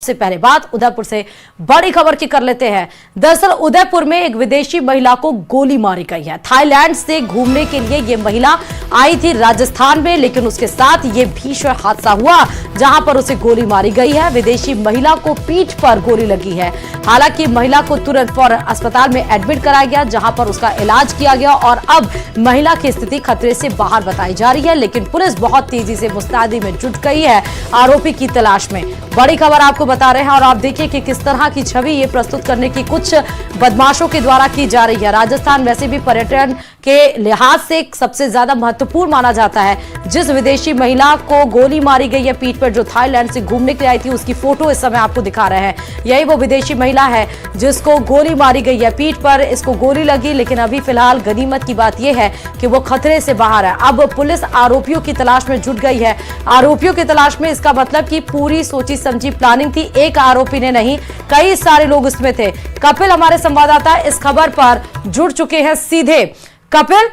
सबसे पहले बात उदयपुर से बड़ी खबर की कर लेते हैं। दरअसल उदयपुर में एक विदेशी महिला को गोली मारी गई है। थाईलैंड से घूमने के लिए ये महिला आई थी राजस्थान में, लेकिन उसके साथ ये भीषण हादसा हुआ जहां पर उसे गोली मारी गई है। विदेशी महिला को पीठ पर गोली लगी है। हालांकि महिला को तुरंत फौरन अस्पताल में एडमिट कराया गया, जहां पर उसका इलाज किया गया और अब महिला की स्थिति खतरे से बाहर बताई जा रही है। लेकिन पुलिस बहुत तेजी से मुस्तैदी में जुट गई है आरोपी की तलाश में। बड़ी खबर आपको बता रहे हैं और आप देखिए कि किस तरह की छवि ये प्रस्तुत करने की कुछ बदमाशों के द्वारा की जा रही है। राजस्थान वैसे भी पर्यटन के लिहाज से सबसे ज्यादा महत्वपूर्ण माना जाता है। जिस विदेशी महिला को गोली मारी गई है पीठ पर, जो थाईलैंड से घूमने के लिए आई थी, उसकी फोटो इस समय आपको दिखा रहे हैं। यही वो विदेशी महिला है जिसको गोली मारी गई है पीठ पर। इसको गोली लगी, लेकिन अभी फिलहाल गनीमत की बात यह है कि वो खतरे से बाहर है। अब पुलिस आरोपियों की तलाश में जुट गई है। आरोपियों की तलाश में, इसका मतलब कि पूरी सोची समझी प्लानिंग थी। एक आरोपी ने नहीं, कई सारे लोग इसमें थे। कपिल हमारे संवाददाता इस खबर पर जुड़ चुके हैं सीधे। कपिल,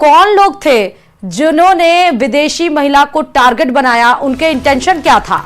कौन लोग थे जिन्होंने विदेशी महिला को टारगेट बनाया? उनके इंटेंशन क्या था?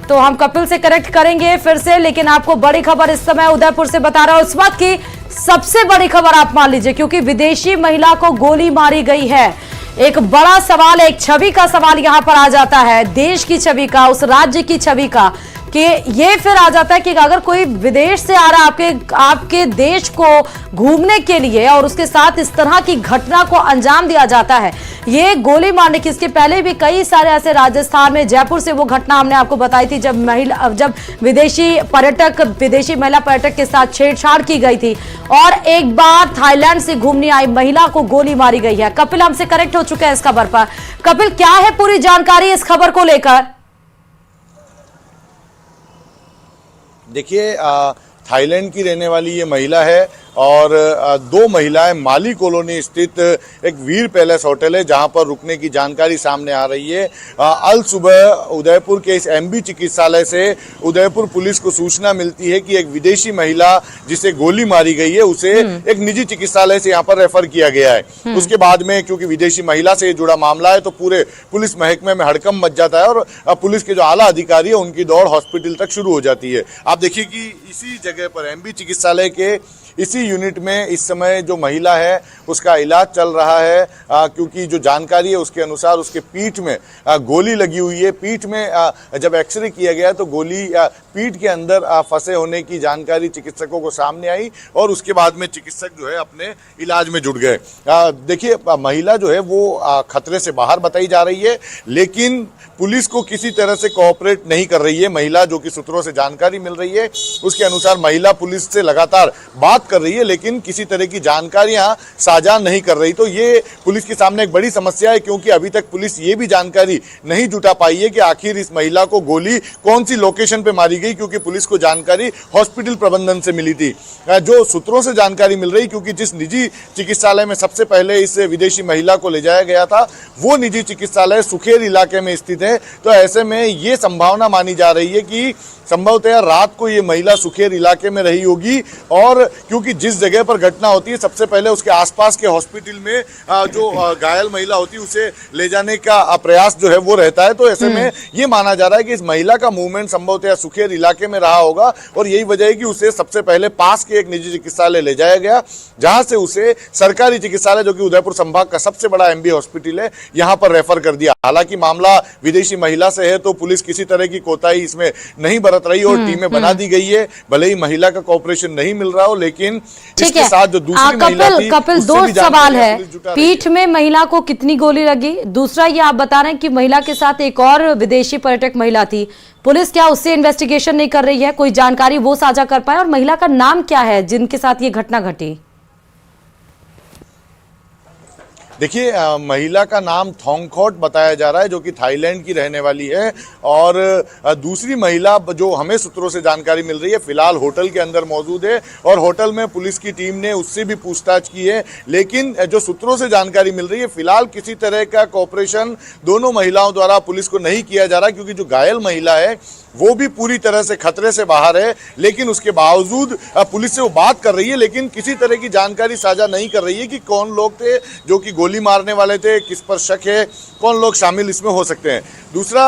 तो हम कपिल से कनेक्ट करेंगे फिर से, लेकिन आपको बड़ी खबर इस समय उदयपुर से बता रहा हूं। इस वक्त की सबसे बड़ी खबर आप मान लीजिए, क्योंकि विदेशी महिला को गोली मारी गई है। एक बड़ा सवाल, एक छवि का सवाल यहां पर आ जाता है, देश की छवि का, उस राज्य की छवि का, कि ये फिर आ जाता है कि अगर कोई विदेश से आ रहा है आपके देश को घूमने के लिए और उसके साथ इस तरह की घटना को अंजाम दिया जाता है। ये गोली मारने की, इसके पहले भी कई सारे ऐसे, राजस्थान में जयपुर से वो घटना हमने आपको बताई थी जब विदेशी महिला पर्यटक के साथ छेड़छाड़ की गई थी, और एक बार थाईलैंड से घूमने आई महिला को गोली मारी गई है। कपिल हमसे कनेक्ट हो चुके हैं इस खबर पर। कपिल, क्या है पूरी जानकारी इस खबर को लेकर? देखिए, थाईलैंड की रहने वाली ये महिला है और दो महिलाएं माली कॉलोनी स्थित एक वीर पैलेस होटल है जहां पर रुकने की जानकारी सामने आ रही है। अल सुबह उदयपुर के इस एमबी चिकित्सालय से उदयपुर पुलिस को सूचना मिलती है कि एक विदेशी महिला जिसे गोली मारी गई है उसे एक निजी चिकित्सालय से यहां पर रेफर किया गया है। उसके बाद में, क्योंकि विदेशी महिला से जुड़ा मामला है, तो पूरे पुलिस महकमे में हड़कंप मच जाता है और पुलिस के जो आला अधिकारी है उनकी दौड़ हॉस्पिटल तक शुरू हो जाती है। आप देखिए कि इसी जगह पर एमबी चिकित्सालय के इसी यूनिट में इस समय जो महिला है उसका इलाज चल रहा है, क्योंकि जो जानकारी है उसके अनुसार उसके पीठ में गोली लगी हुई है। पीठ में जब एक्सरे किया गया तो गोली पीठ के अंदर फंसे होने की जानकारी चिकित्सकों को सामने आई और उसके बाद में चिकित्सक जो है अपने इलाज में जुट गए। देखिए, महिला जो है वो खतरे से बाहर बताई जा रही है, लेकिन पुलिस को किसी तरह से कोऑपरेट नहीं कर रही है। महिला, जो कि सूत्रों से जानकारी मिल रही है उसके अनुसार महिला पुलिस से लगातार बात कर रही है, लेकिन किसी तरह की जानकारियां साझा नहीं कर रही। तो ये पुलिस के सामने एक बड़ी समस्या है, क्योंकि अभी तक पुलिस ये भी जानकारी नहीं जुटा पाई है कि आखिर इस महिला को गोली कौन सी लोकेशन पे मारी गई, क्योंकि पुलिस को जानकारी हॉस्पिटल प्रबंधन से मिली थी। जो सूत्रों से जानकारी मिल रही, क्योंकि जिस निजी चिकित्सालय में सबसे पहले इस विदेशी महिला को ले जाया गया था वो निजी चिकित्सालय सुखेर इलाके में स्थित है, तो ऐसे में ये संभावना मानी जा रही है कि संभवतः रात को ये महिला सुखेर इलाके में रही होगी, और क्योंकि जिस जगह पर घटना होती है सबसे पहले उसके आसपास के हॉस्पिटल में जो घायल महिला होती है उसे ले जाने का प्रयास जो है वो रहता है। तो ऐसे में ये माना जा रहा है कि इस महिला का मूवमेंट संभवतः सुखेर इलाके में रहा होगा और यही वजह है कि उसे सबसे पहले पास के एक निजी चिकित्सालय ले जाया गया, जहां से उसे सरकारी चिकित्सालय, जो कि उदयपुर संभाग का सबसे बड़ा एमबी हॉस्पिटल है, यहां पर रेफर कर दिया। हालांकि मामला विदेशी महिला से है तो पुलिस किसी तरह की कोताही इसमें नहीं बरत रही और टीमें बना दी गई है। भले ही महिला का कोऑपरेशन नहीं मिल रहा हो, लेकिन इसके साथ जो दूसरी महिला थी, कपिल, दो सवाल है। पीठ में महिला को कितनी गोली लगी? दूसरा ये आप बता रहे हैं कि महिला के साथ एक और विदेशी पर्यटक महिला थी, पुलिस क्या उससे इन्वेस्टिगेशन नहीं कर रही है? कोई जानकारी वो साझा कर पाए? और महिला का नाम क्या है जिनके साथ ये घटना घटी? देखिए, महिला का नाम थोंगखोट बताया जा रहा है, जो कि थाईलैंड की रहने वाली है, और दूसरी महिला जो हमें सूत्रों से जानकारी मिल रही है फिलहाल होटल के अंदर मौजूद है और होटल में पुलिस की टीम ने उससे भी पूछताछ की है। लेकिन जो सूत्रों से जानकारी मिल रही है फिलहाल किसी तरह का कोऑपरेशन दोनों महिलाओं द्वारा पुलिस को नहीं किया जा रहा, क्योंकि जो घायल महिला है वो भी पूरी तरह से खतरे से बाहर है, लेकिन उसके बावजूद पुलिस से वो बात कर रही है, लेकिन किसी तरह की जानकारी साझा नहीं कर रही है कि कौन लोग थे जो कि गोली गोली मारने वाले थे, किस पर शक है, कौन लोग शामिल इसमें हो सकते हैं। दूसरा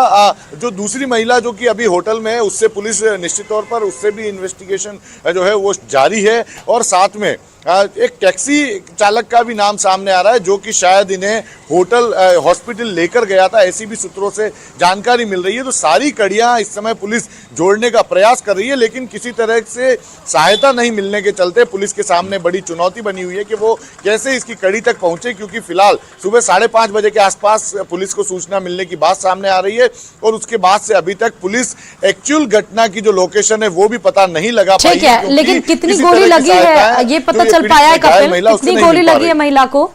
जो दूसरी महिला जो कि अभी होटल में है, उससे पुलिस निश्चित तौर पर उससे भी इन्वेस्टिगेशन जो है वो जारी है। और साथ में एक टैक्सी चालक का भी नाम सामने आ रहा है जो कि शायद इन्हें होटल हॉस्पिटल लेकर गया था, ऐसी भी सूत्रों से जानकारी मिल रही है। तो सारी कड़ियां इस समय पुलिस जोड़ने का प्रयास कर रही है, लेकिन किसी तरह से सहायता नहीं मिलने के चलते पुलिस के सामने बड़ी चुनौती बनी हुई है कि वो कैसे इसकी कड़ी तक पहुंचे, क्योंकि फिलहाल सुबह 5:30 बजे के आसपास पुलिस को सूचना मिलने की बात सामने आ रही है और उसके बाद से अभी तक पुलिस एक्चुअल घटना की जो लोकेशन है वो भी पता नहीं लगा पाई है। लेकिन कितनी गोली लगी है ये पता चल पाया है कपिल? कितनी गोली लगी है महिला को?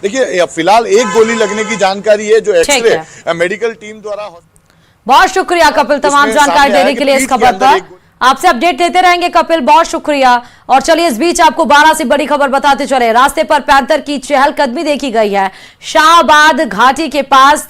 देखिए फिलहाल एक गोली लगने की जानकारी है जो एक्सरे मेडिकल टीम द्वारा। बहुत शुक्रिया कपिल तमाम जानकारी देने के लिए इस खबर पर। आपसे अपडेट लेते रहेंगे कपिल, बहुत शुक्रिया। और चलिए इस बीच आपको 12 से बड़ी खबर बताते चले। रास्ते पर पैंथर की चहलकदमी देखी गई है। शाहबाद घाटी के पास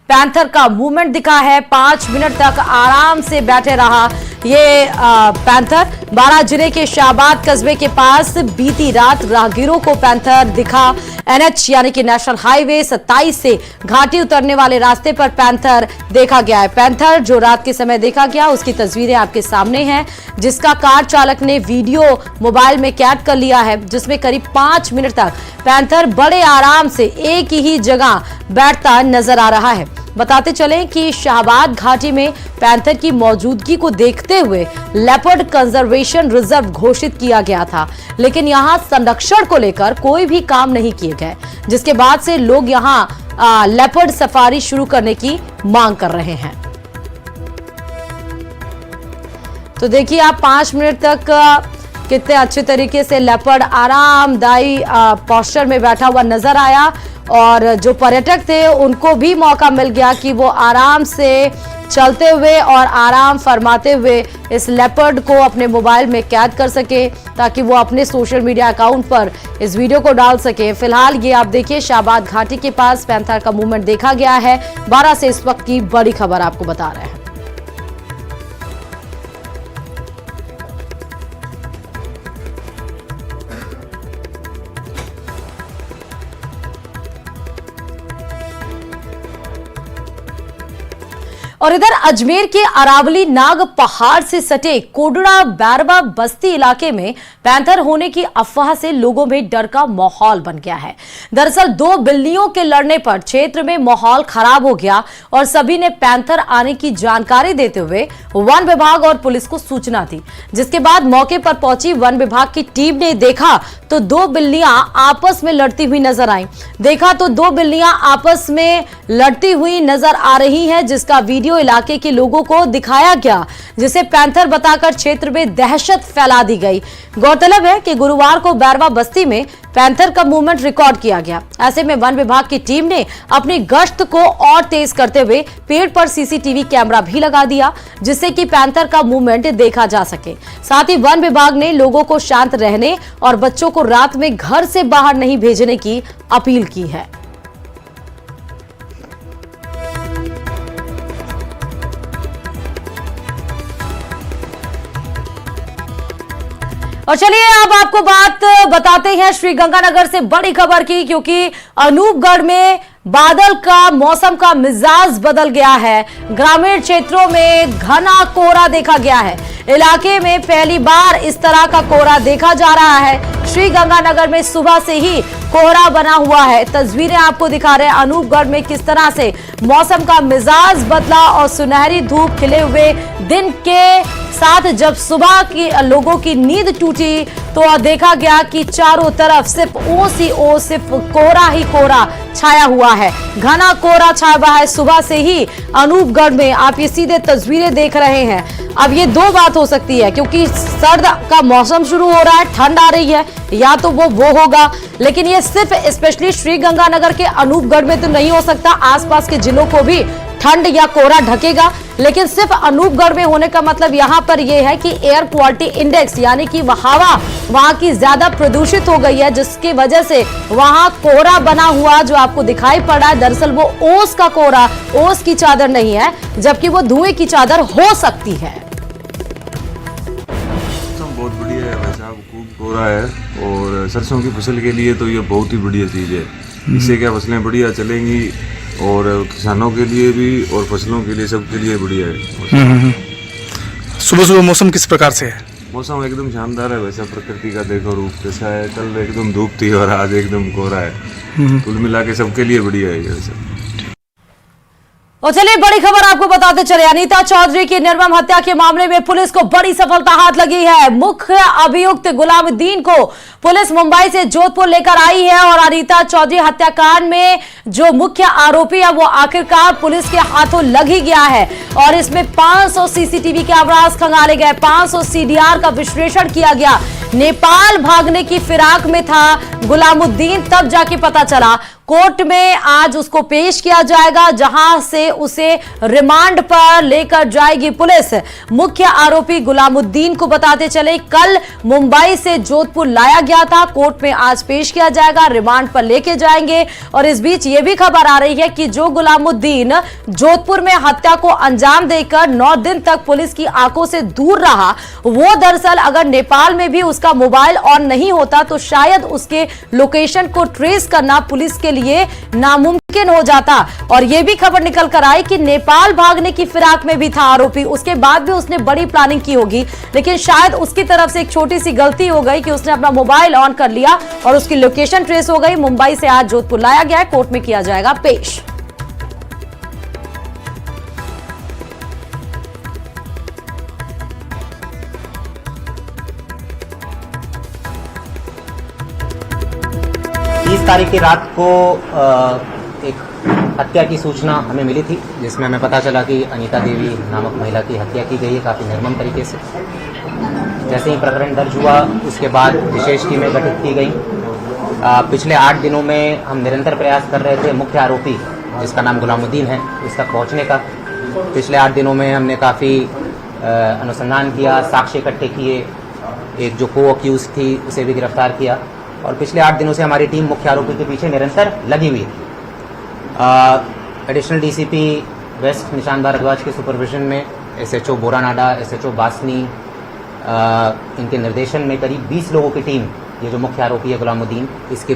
पैंथर का मूवमेंट दिखा है। 5 मिनट तक आराम से बैठे रहा ये पैंथर। 12 जिले के शाहबाद कस्बे के पास बीती रात राहगीरों को पैंथर दिखा। NH यानी कि नेशनल हाईवे 27 से घाटी उतरने वाले रास्ते पर पैंथर देखा गया है। पैंथर जो रात के समय देखा गया उसकी तस्वीरें आपके सामने हैं, जिसका कार चालक ने वीडियो मोबाइल में कैद कर लिया है, जिसमें करीब 5 मिनट तक पैंथर बड़े आराम से एक ही जगह बैठता नजर आ रहा है। बताते चलें कि शाहबाद घाटी में पैंथर की मौजूदगी को देखते हुए लेपर्ड कंजर्वेशन रिजर्व घोषित किया गया था, लेकिन यहां संरक्षण को लेकर कोई भी काम नहीं किए गए, जिसके बाद से लोग यहां लेपर्ड सफारी शुरू करने की मांग कर रहे हैं। तो देखिए आप 5 मिनट तक कितने अच्छे तरीके से लेपर्ड आरामदायी पोस्चर में बैठा हुआ नजर आया और जो पर्यटक थे उनको भी मौका मिल गया कि वो आराम से चलते हुए और आराम फरमाते हुए इस लेपर्ड को अपने मोबाइल में कैद कर सके ताकि वो अपने सोशल मीडिया अकाउंट पर इस वीडियो को डाल सके। फिलहाल ये आप देखिए शाहबाद घाटी के पास पैंथर का मूवमेंट देखा गया है। 12 से इस वक्त की बड़ी खबर आपको बता रहे हैं। और इधर अजमेर के अरावली नाग पहाड़ से सटे कोडड़ा बैरवा बस्ती इलाके में पैंथर होने की अफवाह से लोगों में डर का माहौल बन गया है। दरअसल 2 बिल्लियों के लड़ने पर क्षेत्र में माहौल खराब हो गया और सभी ने पैंथर आने की जानकारी देते हुए वन विभाग और पुलिस को सूचना दी, जिसके बाद मौके पर पहुंची वन विभाग की टीम ने देखा तो 2 बिल्लियां आपस में लड़ती हुई नजर आई। देखा तो 2 बिल्लियां आपस में लड़ती हुई नजर आ रही हैं, जिसका वीडियो इलाके के लोगों को दिखाया गया, जिसे पैंथर बताकर क्षेत्र में दहशत फैला दी गई। गौरतलब है कि गुरुवार को बैरवा बस्ती में पैंथर का मूवमेंट रिकॉर्ड किया गया। ऐसे में वन विभाग की टीम ने अपनी गश्त को और तेज करते हुए पेड़ पर CCTV कैमरा भी लगा दिया, जिससे कि पैंथर का मूवमेंट देखा जा सके। साथ ही वन विभाग ने लोगों को शांत रहने और बच्चों को रात में घर से बाहर नहीं भेजने की अपील की है। और चलिए अब आपको बात बताते हैं श्रीगंगानगर से बड़ी खबर की, क्योंकि अनूपगढ़ में बादल का मौसम का मिजाज बदल गया है। ग्रामीण क्षेत्रों में घना कोहरा देखा गया है। इलाके में पहली बार इस तरह का कोहरा देखा जा रहा है। श्रीगंगानगर में सुबह से ही कोहरा बना हुआ है। तस्वीरें आपको दिखा रहे हैं अनूपगढ़ में किस तरह से मौसम का मिजाज बदला और सुनहरी धूप खिले हुए दिन के साथ जब सुबह की लोगों की नींद टूटी तो देखा गया कि चारों तरफ सिर्फ ओस ही ओस, सिर्फ कोहरा ही कोहरा छाया हुआ है। घना कोहरा छाया हुआ है सुबह से ही अनूपगढ़ में। आप ये सीधे तस्वीरें देख रहे हैं। अब ये 2 बात हो सकती है, क्योंकि सर्द का मौसम शुरू हो रहा है, ठंड आ रही है, या तो वो होगा, लेकिन ये सिर्फ स्पेशली श्रीगंगानगर के अनूपगढ़ में तो नहीं हो सकता। आसपास के जिलों को भी ठंड या कोहरा ढकेगा, लेकिन सिर्फ अनूपगढ़ में होने का मतलब यहाँ पर यह है कि एयर क्वालिटी इंडेक्स यानी कि हवा वहां की ज्यादा प्रदूषित हो गई है, जिसकी वजह से वहां कोहरा बना हुआ जो आपको दिखाई पड़ रहा है, दरअसल वो ओस का कोहरा, ओस की चादर नहीं है, जबकि वो धुएं की चादर हो सकती है। बहुत बढ़िया है वैसे। साहब खूब कोहरा है और सरसों की फसल के लिए तो ये बहुत ही बढ़िया चीज़ है। इससे क्या फसलें बढ़िया चलेंगी और किसानों के लिए भी और फसलों के लिए सबके लिए बढ़िया है। सुबह सुबह मौसम किस प्रकार से है? मौसम एकदम शानदार है, वैसा प्रकृति का देखो रूप कैसा है। कल एकदम धूप थी और आज एकदम कोहरा है। कुल मिला के सबके लिए बढ़िया है ये वैसे। और चलिए बड़ी खबर आपको बताते चले, अनीता चौधरी की निर्मम हत्या के मामले में पुलिस को बड़ी सफलता हाथ लगी है। मुख्य अभियुक्त गुलामुद्दीन को पुलिस मुंबई से जोधपुर लेकर आई है और अनीता चौधरी हत्याकांड में जो मुख्य आरोपी है वो आखिरकार पुलिस के हाथों लग ही गया है। और इसमें 500 सीसीटीवी कैमरास खंगाले गए, 500 सीडीआर का विश्लेषण किया गया। नेपाल भागने की फिराक में था गुलामुद्दीन, तब जाके पता चला। कोर्ट में आज उसको पेश किया जाएगा, जहां से उसे रिमांड पर लेकर जाएगी पुलिस। मुख्य आरोपी गुलामुद्दीन को बताते चले कल मुंबई से जोधपुर लाया गया था, कोर्ट में आज पेश किया जाएगा, रिमांड पर लेके जाएंगे। और इस बीच ये भी खबर आ रही है कि जो गुलामुद्दीन जोधपुर में हत्या को अंजाम देकर 9 दिन तक पुलिस की आंखों से दूर रहा, वो दरअसल अगर नेपाल में भी उसका मोबाइल ऑन नहीं होता तो शायद उसके लोकेशन को ट्रेस करना पुलिस के लिए नामुमकिन हो जाता। और यह भी खबर निकल कर आई कि नेपाल भागने की फिराक में भी था आरोपी, उसके बाद भी उसने बड़ी प्लानिंग की होगी, लेकिन शायद उसकी तरफ से एक छोटी सी गलती हो गई कि उसने अपना मोबाइल ऑन कर लिया और उसकी लोकेशन ट्रेस हो गई। मुंबई से आज जोधपुर लाया गया है, कोर्ट में किया जाएगा पेश। तारीख की रात को एक हत्या की सूचना हमें मिली थी, जिसमें हमें पता चला कि अनीता देवी नामक महिला की हत्या की गई है काफ़ी निर्मम तरीके से। जैसे ही प्रकरण दर्ज हुआ उसके बाद विशेष टीमें गठित की गई। पिछले 8 दिनों में हम निरंतर प्रयास कर रहे थे मुख्य आरोपी जिसका नाम गुलामुद्दीन है इस तक पहुँचने का। पिछले 8 दिनों में हमने काफ़ी अनुसंधान किया, साक्ष्य इकट्ठे किए, एक जो को अक्यूज थी उसे भी गिरफ्तार किया। और पिछले 8 दिनों से हमारी टीम मुख्य आरोपी के पीछे निरंतर लगी हुई है। एडिशनल डीसीपी वेस्ट निशान भारद्वाज के सुपरविजन में एसएचओ बोरानाडा, एसएचओ बासनी, इनके निर्देशन में करीब 20 लोगों की टीम, ये जो मुख्य आरोपी है गुलामुद्दीन, इसके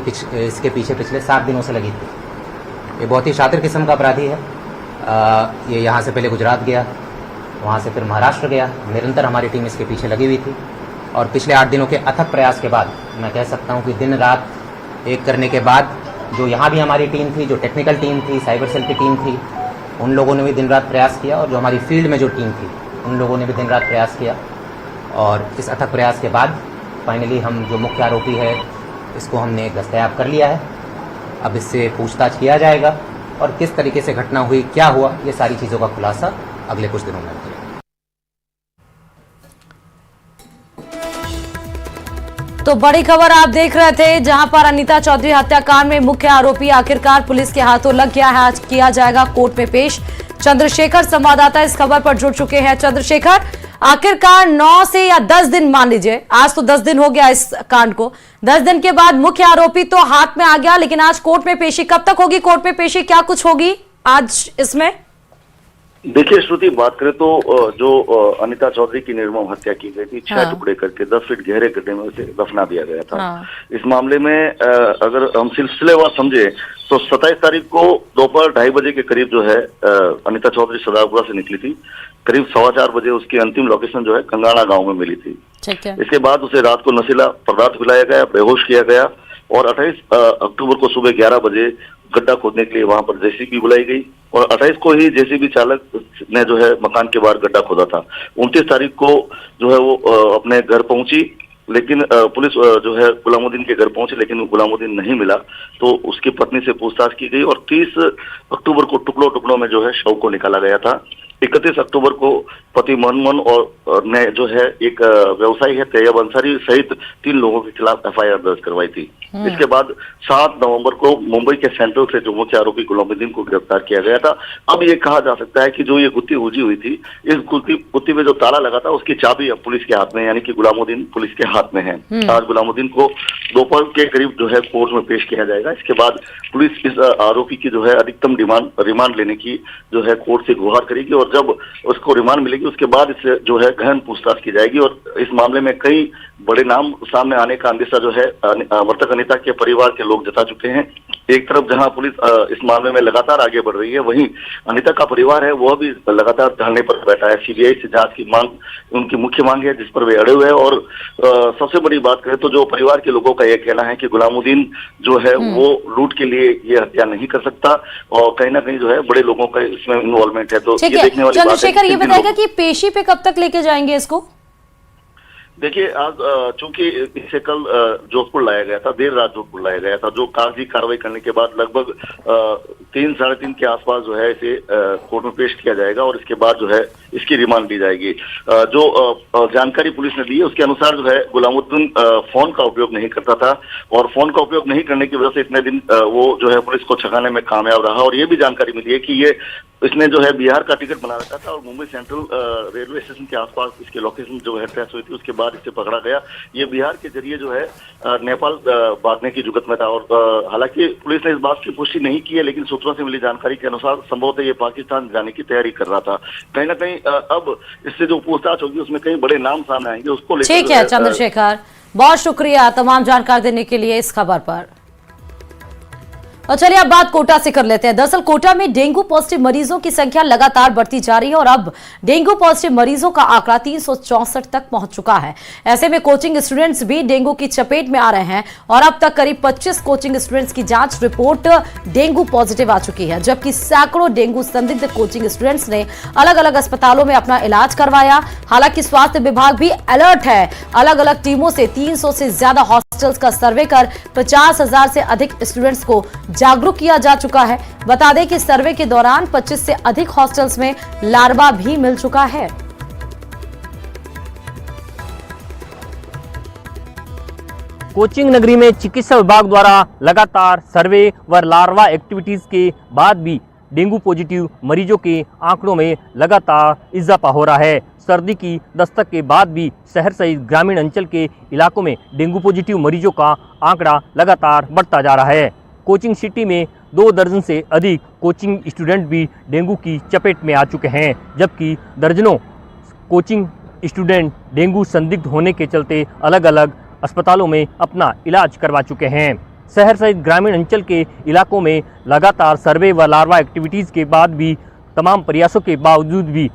पीछे पिछले 7 दिनों से लगी थी। ये बहुत ही शातिर किस्म का अपराधी है। ये यहाँ से पहले गुजरात गया, वहाँ से फिर महाराष्ट्र गया, निरंतर हमारी टीम इसके पीछे लगी हुई थी। और पिछले 8 दिनों के अथक प्रयास के बाद मैं कह सकता हूं कि दिन रात एक करने के बाद जो यहाँ भी हमारी टीम थी, जो टेक्निकल टीम थी, साइबर सेल की टीम थी, उन लोगों ने भी दिन रात प्रयास किया। और जो हमारी फील्ड में जो टीम थी उन लोगों ने भी दिन रात प्रयास किया। और इस अथक प्रयास के बाद फाइनली हम जो मुख्य आरोपी है इसको हमने दस्तयाब कर लिया है। अब इससे पूछताछ किया जाएगा और किस तरीके से घटना हुई, क्या हुआ, ये सारी चीज़ों का खुलासा अगले कुछ दिनों में होगा। तो बड़ी खबर आप देख रहे थे, जहां पर अनीता चौधरी हत्याकांड में मुख्य आरोपी आखिरकार पुलिस के हाथों लग गया है, आज किया जाएगा कोर्ट में पेश। चंद्रशेखर संवाददाता इस खबर पर जुड़ चुके हैं। चंद्रशेखर, आखिरकार 9 से या 10 दिन मान लीजिए, आज तो 10 दिन हो गया इस कांड को, 10 दिन के बाद मुख्य आरोपी तो हाथ में आ गया, लेकिन आज कोर्ट में पेशी कब तक होगी? कोर्ट में पेशी क्या कुछ होगी आज इसमें? देखिए श्रुति, बात करें तो जो अनीता चौधरी की निर्मम हत्या की गई थी, 6 टुकड़े करके 10 फीट गहरे गड्ढे में उसे दफना दिया गया था। इस मामले में अगर हम सिलसिलेवार समझे तो 27 तारीख को दोपहर 2:30 बजे के करीब जो है अनीता चौधरी सदापुरा से निकली थी। करीब 4:15 बजे उसकी अंतिम लोकेशन जो है कंगाना गांव में मिली थी। इसके बाद उसे रात को नशीला पदार्थ पिलाया गया, बेहोश किया गया और 28 अक्टूबर को सुबह 11 बजे गड्ढा खोदने के लिए वहां पर जेसीबी बुलाई गई और 28 को ही जेसीबी चालक ने जो है मकान के बाहर गड्ढा खोदा था। 29 तारीख को जो है वो अपने घर पहुंची, लेकिन पुलिस जो है गुलामुद्दीन के घर पहुंची, लेकिन गुलामुद्दीन नहीं मिला। तो उसकी पत्नी से पूछताछ की गई और 30 अक्टूबर को टुकड़ों टुकड़ों में जो है शव को निकाला गया था। 31 अक्टूबर को पति मनमोहन और ने जो है एक व्यवसायी है तैयब अंसारी सहित 3 लोगों के खिलाफ एफआईआर दर्ज करवाई थी। इसके बाद 7 नवंबर को मुंबई के सेंट्रल से जो मुख्य आरोपी गुलामुद्दीन को गिरफ्तार किया गया था। अब ये कहा जा सकता है कि जो ये गुत्थी उलझी हुई थी, इस गुत्थी में जो ताला लगा था उसकी चाबी अब पुलिस के हाथ में, यानी कि गुलामुद्दीन पुलिस के हाथ में है। आज गुलामुद्दीन को दोपहर के करीब जो है कोर्ट में पेश किया जाएगा। इसके बाद पुलिस इस आरोपी की जो है अधिकतम रिमांड लेने की जो है कोर्ट से गुहार करेगी, और जब उसको रिमांड मिलेगी उसके बाद इससे जो है गहन पूछताछ की जाएगी। और इस मामले में कई बड़े नाम सामने आने का अंदेशा जो है मृतक अनिता के परिवार के लोग जता चुके हैं। एक तरफ जहां पुलिस इस मामले में लगातार आगे बढ़ रही है, वहीं अनिता का परिवार है वह भी लगातार धरने पर बैठा है। सीबीआई से जांच की मांग उनकी मुख्य मांग है, जिस पर वे अड़े हुए हैं। और सबसे बड़ी बात करें तो जो परिवार के लोगों का यह कहना है कि गुलामुद्दीन जो है वो लूट के लिए ये हत्या नहीं कर सकता, और कहीं ना कहीं जो है बड़े लोगों का इसमें इन्वॉल्वमेंट है। तो ये देखने वाली बात है। चंद्रशेखर, ये बताएगा कि पेशी पे कब तक लेके जाएंगे इसको? देखिए, आज चूंकि इसे कल जोधपुर लाया गया था, देर रात जोधपुर लाया गया था, जो कागजी कार्रवाई करने के बाद लगभग 3 साढ़े 3 के आसपास जो है इसे कोर्ट में पेश किया जाएगा, और इसके बाद जो है इसकी रिमांड दी जाएगी। जो जानकारी पुलिस ने दी है उसके अनुसार जो है गुलामुद्दीन फोन का उपयोग नहीं करता था, और फोन का उपयोग नहीं करने की वजह से इतने दिन वो जो है पुलिस को छकाने में कामयाब रहा। और ये भी जानकारी मिली है कि इसने जो है बिहार का टिकट बना रखा था, और मुंबई सेंट्रल रेलवे स्टेशन के आसपास इसकी लोकेशन जो है ट्रेस हुई थी, उसके बाद इसे पकड़ा गया। ये बिहार के जरिए जो है नेपाल भागने की जुगत में था। और हालांकि पुलिस ने इस बात की पुष्टि नहीं की है, लेकिन सूत्रों से मिली जानकारी के अनुसार संभवतः ये पाकिस्तान जाने की तैयारी कर रहा था। कहीं ना कहीं अब इससे जो पूछताछ होगी उसमें कई बड़े नाम सामने आएंगे, उसको लेकर। ठीक है चंद्रशेखर, बहुत शुक्रिया तमाम जानकारी देने के लिए इस खबर पर। और चलिए अब बात कोटा से कर लेते हैं। दरअसल कोटा में डेंगू पॉजिटिव मरीजों की संख्या लगातार बढ़ती जा रही है, और अब डेंगू पॉजिटिव मरीजों का आंकड़ा 364 तक पहुंच चुका है। ऐसे में कोचिंग स्टूडेंट्स भी डेंगू की चपेट में आ रहे हैं, और अब तक करीब 25 कोचिंग स्टूडेंट्स की जांच रिपोर्ट डेंगू पॉजिटिव आ चुकी है, जबकि सैकड़ों डेंगू संदिग्ध कोचिंग स्टूडेंट्स ने अलग अलग अस्पतालों में अपना इलाज करवाया। हालांकि स्वास्थ्य विभाग भी अलर्ट है। अलग अलग टीमों से 300 से ज्यादा हॉस्टल्स का सर्वे कर 50,000 से अधिक स्टूडेंट्स को जागरूक किया जा चुका है। बता दें कि सर्वे के दौरान 25 से अधिक हॉस्टल्स में लार्वा भी मिल चुका है। कोचिंग नगरी में चिकित्सा विभाग द्वारा लगातार सर्वे व लार्वा एक्टिविटीज के बाद भी डेंगू पॉजिटिव मरीजों के आंकड़ों में लगातार इजाफा हो रहा है। सर्दी की दस्तक के बाद भी शहर सहित ग्रामीण अंचल के इलाकों में डेंगू पॉजिटिव मरीजों का आंकड़ा लगातार बढ़ता जा रहा है। कोचिंग सिटी में 2 दर्जन से अधिक कोचिंग स्टूडेंट भी डेंगू की चपेट में आ चुके हैं, जबकि दर्जनों कोचिंग स्टूडेंट डेंगू संदिग्ध होने के चलते अलग अलग अस्पतालों में अपना इलाज करवा चुके हैं। शहर सहित ग्रामीण अंचल के इलाकों में लगातार सर्वे व लार्वा एक्टिविटीज़ के बाद भी तमाम प्रयासों के बावजूद भी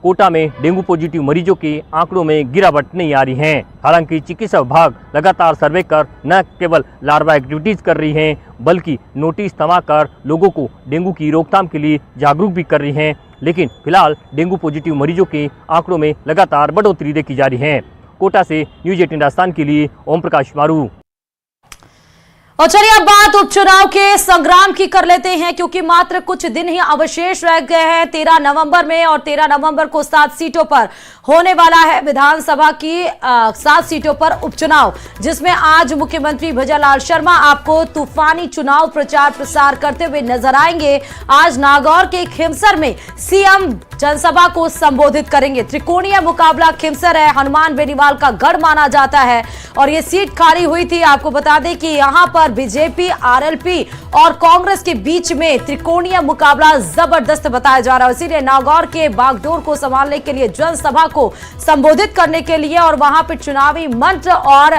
कोटा में डेंगू पॉजिटिव मरीजों के आंकड़ों में गिरावट नहीं आ रही है। हालांकि चिकित्सा विभाग लगातार सर्वे कर न केवल लार्वा एक्टिविटीज कर रही है, बल्कि नोटिस थमाकर लोगों को डेंगू की रोकथाम के लिए जागरूक भी कर रही है। लेकिन फिलहाल डेंगू पॉजिटिव मरीजों के आंकड़ों में लगातार बढ़ोतरी देखी जा रही है। कोटा से न्यूज 18 राजस्थान के लिए ओम प्रकाश मारू। और चलिए अब बात उपचुनाव के संग्राम की कर लेते हैं, क्योंकि मात्र कुछ दिन ही अवशेष रह गए हैं 13 नवंबर में, और 13 नवंबर को 7 सीटों पर होने वाला है विधानसभा की 7 सीटों पर उपचुनाव, जिसमें आज मुख्यमंत्री भजनलाल शर्मा आपको तूफानी चुनाव प्रचार प्रसार करते हुए नजर आएंगे। आज नागौर के खिमसर में सीएम जनसभा को संबोधित करेंगे। त्रिकोणीय मुकाबला खिमसर है, हनुमान बेनीवाल का गढ़ माना जाता है, और ये सीट खाली हुई थी। आपको बता दें कि यहां पर बीजेपी, आरएलपी और कांग्रेस के बीच में त्रिकोणीय मुकाबला जबरदस्त बताया जा रहा है। इसीलिए नागौर के बागडोर को संभालने के लिए, जनसभा को संबोधित करने के लिए और वहां पर चुनावी मंत्र और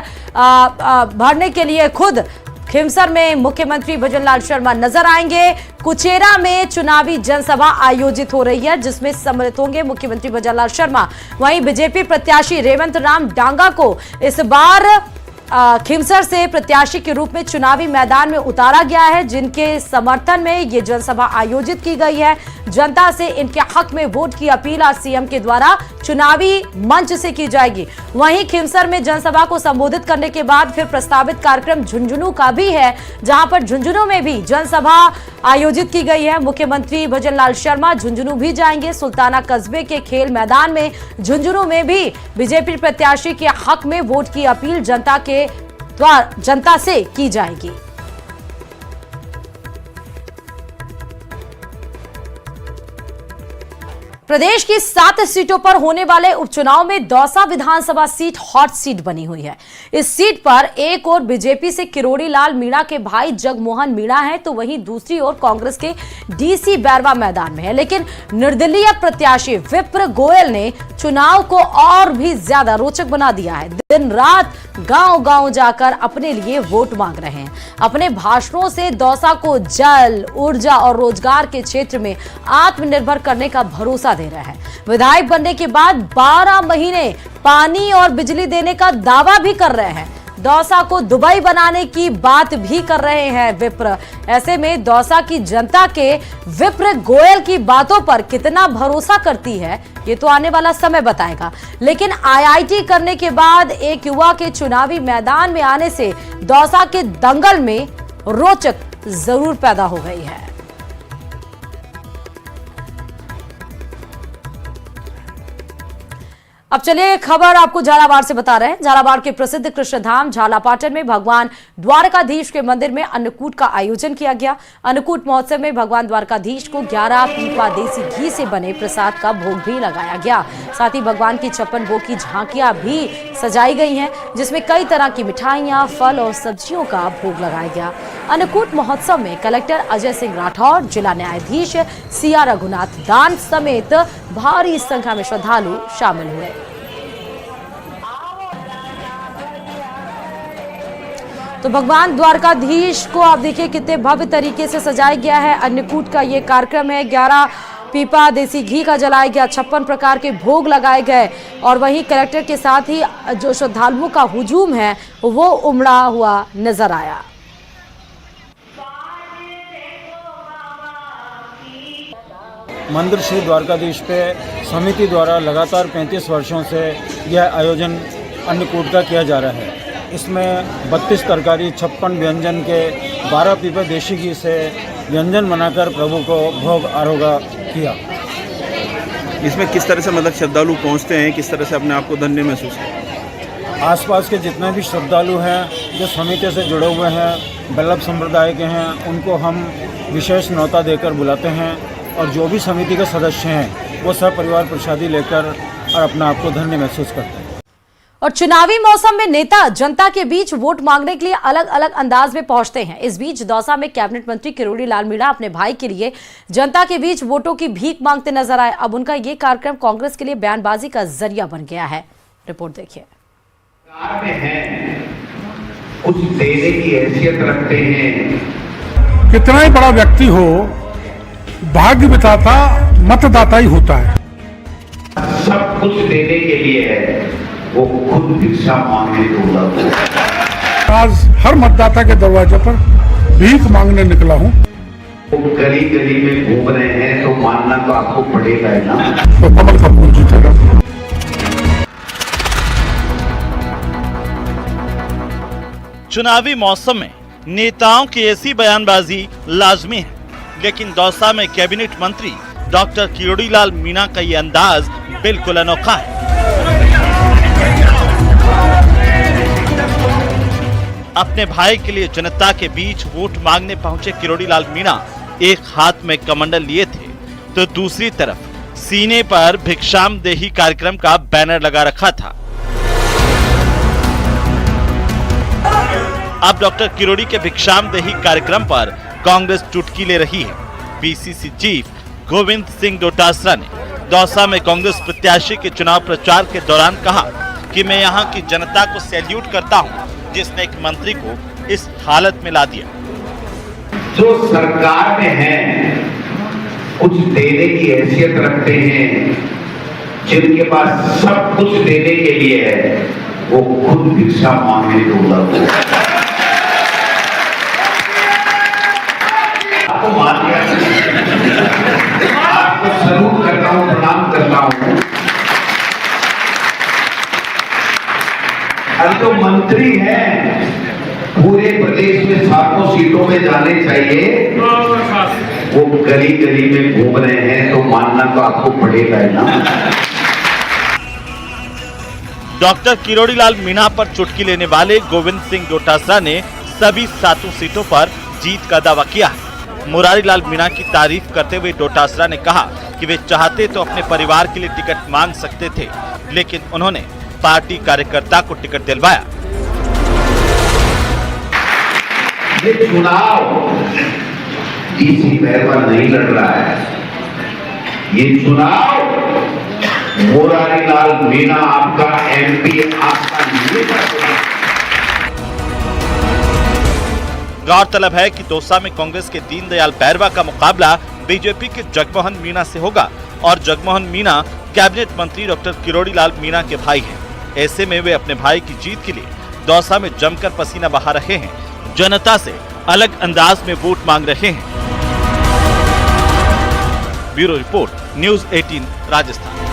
भरने के लिए खुद खिमसर में मुख्यमंत्री भजनलाल शर्मा नजर आएंगे। कुचेरा में चुनावी जनसभा आयोजित हो रही है, जिसमें सम्मिलित होंगे मुख्यमंत्री भजनलाल शर्मा। वहीं बीजेपी प्रत्याशी रेवंत राम डांगा को इस बार खिमसर से प्रत्याशी के रूप में चुनावी मैदान में उतारा गया है, जिनके समर्थन में ये जनसभा आयोजित की गई है। जनता से इनके हक में वोट की अपील आज सीएम के द्वारा चुनावी मंच से की जाएगी। वहीं खिमसर में जनसभा को संबोधित करने के बाद फिर प्रस्तावित कार्यक्रम झुंझुनू का भी है, जहां पर झुंझुनू में भी जनसभा आयोजित की गई है। मुख्यमंत्री भजनलाल शर्मा झुंझुनू भी जाएंगे। सुल्ताना कस्बे के खेल मैदान में झुंझुनू में भी बीजेपी प्रत्याशी के हक में वोट की अपील जनता के जनता से की जाएगी। प्रदेश की 7 सीटों पर होने वाले उपचुनाव में दौसा विधानसभा सीट हॉट सीट बनी हुई है। इस सीट पर एक ओर बीजेपी से किरोड़ी लाल मीणा के भाई जगमोहन मीणा है, तो वहीं दूसरी ओर कांग्रेस के डीसी बैरवा मैदान में है। लेकिन निर्दलीय प्रत्याशी विप्र गोयल ने चुनाव को और भी ज्यादा रोचक बना दिया है। दिन रात गांव-गांव जाकर अपने लिए वोट मांग रहे हैं। अपने भाषणों से दौसा को जल, ऊर्जा और रोजगार के क्षेत्र में आत्मनिर्भर करने का भरोसा दे रहे हैं। विधायक बनने के बाद 12 महीने पानी और बिजली देने का दावा भी कर रहे हैं। दौसा को दुबई बनाने की बात भी कर रहे हैं विप्र। ऐसे में दौसा की जनता के विप्र गोयल की बातों पर कितना भरोसा करती है, ये तो आने वाला समय बताएगा। लेकिन आईआईटी करने के बाद एक युवा के चुनावी मैदान में आने से दौसा के दंगल में रोचक जरूर पैदा हो गई है। अब चलिए खबर आपको झालावाड़ से बता रहे हैं। झालावाड़ के प्रसिद्ध कृष्णधाम झालापाटन में भगवान द्वारकाधीश के मंदिर में अन्नकूट का आयोजन किया गया। अन्नकूट महोत्सव में भगवान द्वारकाधीश को 11 पीपा देसी घी से बने प्रसाद का भोग भी लगाया गया। साथ ही भगवान की 56 भोग की झांकियां भी सजाई गई हैं, जिसमें कई तरह की मिठाइयां, फल और सब्जियों का भोग लगाया गया। अन्नकूट महोत्सव में कलेक्टर अजय सिंह राठौर, जिला न्यायाधीश सिया रघुनाथ दान समेत भारी संख्या में श्रद्धालु शामिल हुए। तो भगवान द्वारकाधीश को आप देखिए कितने भव्य तरीके से सजाया गया है। अन्नकूट का ये कार्यक्रम है। 11 पीपा देसी घी का जलाया गया, 56 प्रकार के भोग लगाए गए और वहीं कलेक्टर के साथ ही जो श्रद्धालुओं का हुजूम है वो उमड़ा हुआ नजर आया। मंदिर श्री द्वारकाधीश पे समिति द्वारा लगातार 35 वर्षों से यह आयोजन अन्नकूट का किया जा रहा है। इसमें 32 तरकारी, 56 व्यंजन के 12 पीपे देशी घी से व्यंजन बनाकर प्रभु को भोग आरोगा किया। इसमें किस तरह से मतलब श्रद्धालु पहुंचते हैं, किस तरह से अपने आप को धन्य महसूस करते हैं? आसपास के जितने भी श्रद्धालु हैं जो समिति से जुड़े हुए हैं, वल्लभ संप्रदाय के हैं, उनको हम विशेष न्योता देकर बुलाते हैं और जो भी समिति के सदस्य हैं वो सब परिवार प्रसादी लेकर और अपने आप को धन्य महसूस करते हैं। और चुनावी मौसम में नेता जनता के बीच वोट मांगने के लिए अलग अलग अंदाज में पहुंचते हैं। इस बीच दौसा में कैबिनेट मंत्री किरोड़ी लाल मीणा अपने भाई के लिए जनता के बीच वोटों की भीख मांगते नजर आए। अब उनका ये कार्यक्रम कांग्रेस के लिए बयानबाजी का जरिया बन गया है। रिपोर्ट देखिए। कुछ देने की हैसियत रखते हैं। कितना ही बड़ा व्यक्ति हो, भाग्य विधाता मतदाता ही होता है। सब कुछ देने के लिए है, वो खुद भिक्षा मांगने को आज हर मतदाता के दरवाजे पर भीख मांगने निकला हूँ। वो गली गली में घूम रहे हैं तो मानना तो आपको पड़ेगा ही ना। तो कमल का फूल जीतेगा। चुनावी मौसम में नेताओं की ऐसी बयानबाजी लाजमी है, लेकिन दौसा में कैबिनेट मंत्री डॉक्टर किरोड़ी लाल मीणा का ये अंदाज बिल्कुल अनोखा है। अपने भाई के लिए जनता के बीच वोट मांगने पहुंचे किरोड़ी लाल मीणा एक हाथ में कमंडल लिए थे तो दूसरी तरफ सीने पर भिक्षाम देही कार्यक्रम का बैनर लगा रखा था। अब डॉक्टर किरोड़ी के भिक्षाम देही कार्यक्रम पर कांग्रेस चुटकी ले रही है। पीसीसी चीफ गोविंद सिंह डोटासरा ने दौसा में कांग्रेस प्रत्याशी के चुनाव प्रचार के दौरान कहा कि मैं यहां की जनता को सैल्यूट करता हूं, जिसने एक मंत्री को इस हालत में ला दिया। जो सरकार में है, कुछ देने की हैसियत रखते हैं, जिनके पास सब कुछ देने के लिए है, वो खुद भिक्षा मांगने को बुलाते हैं। आपको मान लिया, आपको सलूट करता हूँ, प्रणाम करता हूँ। अब तो मंत्री हैं, पूरे प्रदेश में 700 सीटों में जाने चाहिए, वो गली गली में घूम रहे हैं तो मानना तो आपको पड़ेगा ही ना। डॉक्टर किरोड़ीलाल मीणा पर चुटकी लेने वाले गोविंद सिंह डोटासरा ने सभी 7 सीटों पर जीत का दावा किया है। मुरारीलाल मीणा की तारीफ करते हुए डोटासरा ने कहा कि वे चाहते तो अपने परिवार के लिए टिकट मांग सकते थे, लेकिन उन्होंने पार्टी कार्यकर्ता को टिकट दिलवाया। ये चुनाव डीसी बैरवा नहीं लड़ रहा है, ये चुनाव मुरारीलाल मीणा आपका एमपी, आपका नेता चुनाव। गौरतलब है कि दौसा में कांग्रेस के दीनदयाल बैरवा का मुकाबला बीजेपी के जगमोहन मीणा से होगा और जगमोहन मीणा कैबिनेट मंत्री डॉक्टर किरोड़ीलाल मीणा के भाई हैं। ऐसे में वे अपने भाई की जीत के लिए दौसा में जमकर पसीना बहा रहे हैं, जनता से अलग अंदाज में वोट मांग रहे हैं। Bureau report, news 18 Rajasthan.